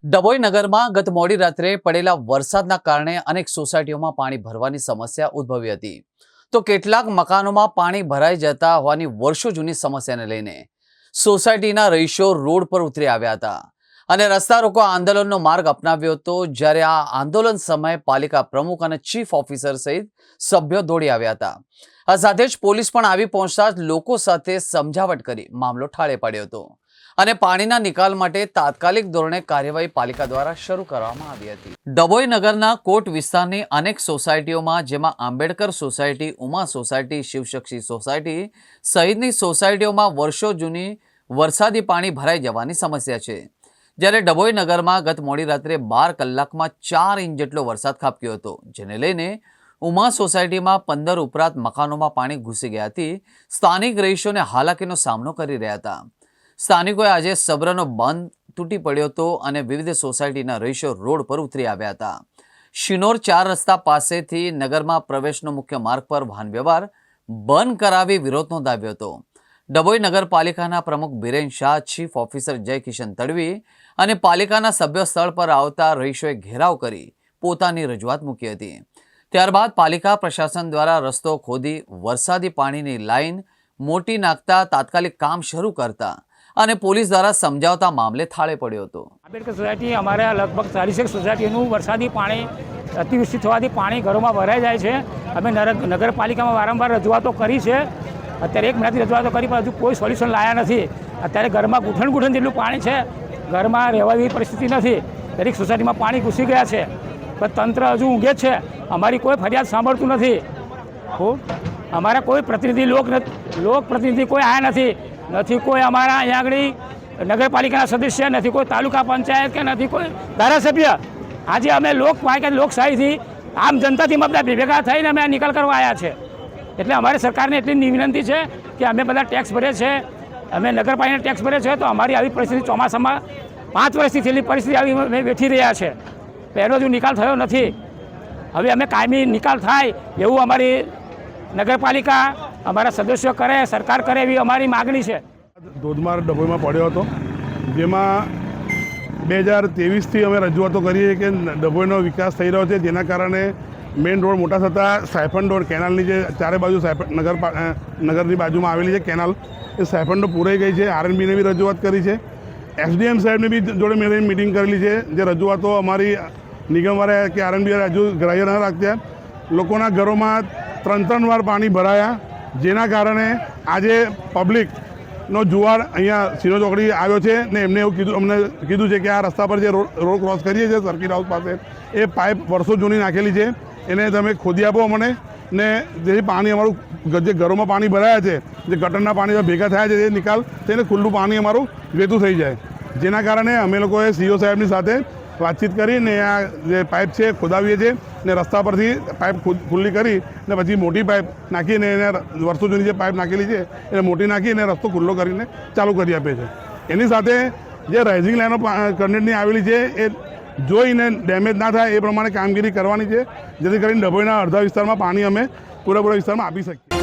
ડભોઈ નગરમાં ગત મોડી રાત્રે પડેલા વરસાદના કારણે અનેક સોસાયટીઓમાં પાણી ભરવાની સમસ્યા ઉદ્ભવી હતી, તો કેટલાક મકાનોમાં પાણી ભરાઈ જતા હોવાની વર્ષો જૂની સમસ્યાને લઈને સોસાયટીના રહીશો રોડ પર ઉતરી આવ્યા હતા અને રસ્તા રોકો આંદોલનનો માર્ગ અપનાવ્યો હતો। જ્યારે આ આંદોલન સમયે પાલિકા પ્રમુખ અને ચીફ ઓફિસર સહિત સભ્યો દોડી આવ્યા હતા। આ સાથે જ પોલીસ પણ આવી પહોંચતા જ લોકો સાથે સમજાવટ કરી મામલો ઠાળે પાડ્યો હતો અને પાણીના નિકાલ માટે તાત્કાલિક ધોરણે કાર્યવાહી પાલિકા દ્વારા શરૂ કરવામાં આવી હતી। ડભોઈ નગરના કોટ વિસ્તારની અનેક સોસાયટીઓમાં, જેમાં Ambedkar society, Uma society, Shivshakti society સહિતની સોસાયટીઓમાં વર્ષો જૂની વરસાદી પાણી ભરાઈ જવાની સમસ્યા છે। જ્યારે ડભોઈ નગરમાં ગત મોડી રાત્રે 12 કલાકમાં 4 ઇંચ જેટલો વરસાદ ખાબક્યો હતો, જેને લઈને ઉમા સોસાયટીમાં 15 ઉપરાંત મકાનોમાં પાણી ઘૂસી ગયા હતી। સ્થાનિક રહીશોને હાલાકીનો સામનો કરી રહ્યા હતા। સ્થાનિકોએ આજે સબ્રનો બંધ તૂટી પડ્યો હતો અને વિવિધ સોસાયટીના રહીશો રોડ પર ઉતરી આવ્યા હતા। શિનોર 4 રસ્તા પાસેથી નગરમાં પ્રવેશનો મુખ્ય માર્ગ પર વાહન વ્યવહાર બંધ કરાવી વિરોધ નોંધાવ્યો હતો। ડભોઈ નગરપાલિકાના પ્રમુખ બિરેન શાહ, ચીફ ઓફિસર જય કિશન તડવી અને પાલિકાના સભ્યો સ્થળ પર આવતા રહીશોએ ઘેરાવ કરી પોતાની રજૂઆત મૂકી હતી। ત્યારબાદ પાલિકા પ્રશાસન દ્વારા રસ્તો ખોદી વરસાદી પાણીની લાઈન મોટી નાખતા તાત્કાલિક કામ શરૂ કરતા અને પોલીસ દ્વારા સમજાવતા મામલે થાળે પડ્યો હતો। આંબેડકર સોસાયટી અમારે લગભગ 40 સોસાયટીનું વરસાદી પાણી અતિવૃષ્ટિ થવાથી પાણી ઘરોમાં ભરાઈ જાય છે। અમે નગરપાલિકામાં વારંવાર રજૂઆતો કરી છે, અત્યારે 1 મહિનાથી રજૂઆતો કરી પણ હજુ કોઈ સોલ્યુશન લાયા નથી। અત્યારે ઘરમાં ઘૂંટણ જેટલું પાણી છે, ઘરમાં રહેવા એવી પરિસ્થિતિ નથી। દરેક સોસાયટીમાં પાણી ઘૂસી ગયા છે, પણ તંત્ર હજુ ઊંઘે જ છે, અમારી કોઈ ફરિયાદ સાંભળતું નથી। અમારા કોઈ પ્રતિનિધિ લોકપ્રતિનિધિ કોઈ આવ્યા નથી કોઈ અમારા અહીંયા આગળ નગરપાલિકાના સદસ્ય, નથી કોઈ તાલુકા પંચાયત કે નથી કોઈ ધારાસભ્ય। આજે અમે લોકશાહીથી આમ જનતાથી બધા ભેગા થઈને અમે નિકાલ કરવા આવ્યા છે। એટલે અમારી સરકારને એટલી વિનંતી છે કે અમે બધા ટેક્સ ભરીએ છીએ, અમે નગરપાલિકાના ટેક્સ ભરીએ છીએ, તો અમારી આવી પરિસ્થિતિ ચોમાસામાં 5 વર્ષથી થયેલી પરિસ્થિતિ આવી અમે વેઠી રહ્યા છે। પહેલો જ નિકાલ થયો નથી, હવે અમે કાયમી નિકાલ થાય એવું અમારી નગરપાલિકા, અમારા સદસ્યો કરે, સરકાર કરે એવી અમારી માગણી છે। ધોધમાર ડભોઈમાં પડ્યો હતો, જેમાં 2023થી અમે રજૂઆતો કરીએ કે ડભોઈનો વિકાસ થઈ રહ્યો છે, જેના કારણે મેઇન રોડ મોટા થતાં સાયફન રોડ, કેનાલની જે ચારે બાજુ નગરની બાજુમાં આવેલી છે કેનાલ, એ સાયફન રોડ પૂરાઈ ગઈ છે। આરએનબીને બી રજૂઆત કરી છે, એસડીએમ સાહેબને બી જોડે મેં મિટિંગ કરેલી છે। જે રજૂઆતો અમારી નિગમવાળા કે આરએનબી હજુ ગ્રાહ્ય ન રાખતા, લોકોના ઘરોમાં 3 વાર પાણી ભરાયા, જેના કારણે આજે પબ્લિકનો જુવાળ અહીંયા સિનો ચોકડી આવ્યો છે ને એમને અમને કીધું છે કે આ રસ્તા પર જે રોડ ક્રોસ કરીએ છીએ સર્કિટ હાઉસ પાસે, એ પાઇપ વર્ષો જૂની નાખેલી છે, એને તમે ખોદી આપો અમને, ને જેથી પાણી અમારું જે ઘરોમાં પાણી ભરાયા છે, જે ગટરના પાણી ભેગા થયા છે, એ નિકાલ થઈને ખુલ્લું પાણી અમારું વહેતું થઈ જાય। જેના કારણે અમે લોકોએ સીઓ સાહેબની સાથે વાતચીત કરીને આ જે પાઇપ છે ખોદાવીએ છીએ ને રસ્તા પરથી પાઇપ ખુલ્લી કરી ને પછી મોટી પાઇપ નાખીને એને વર્ષો જૂની જે પાઇપ નાખેલી છે એને મોટી નાખીને રસ્તો ખુલ્લો કરીને ચાલુ કરી આપે છે। એની સાથે જે રાઇઝિંગ લાઈનો કરંટની આવેલી છે એ જોઈને ડેમેજ ના થાય એ પ્રમાણે કામગીરી કરવાની છે, જેથી કરીને ડભોઈના અડધા વિસ્તારમાં પાણી અમે પૂરેપૂરા વિસ્તારમાં આપી શકીએ।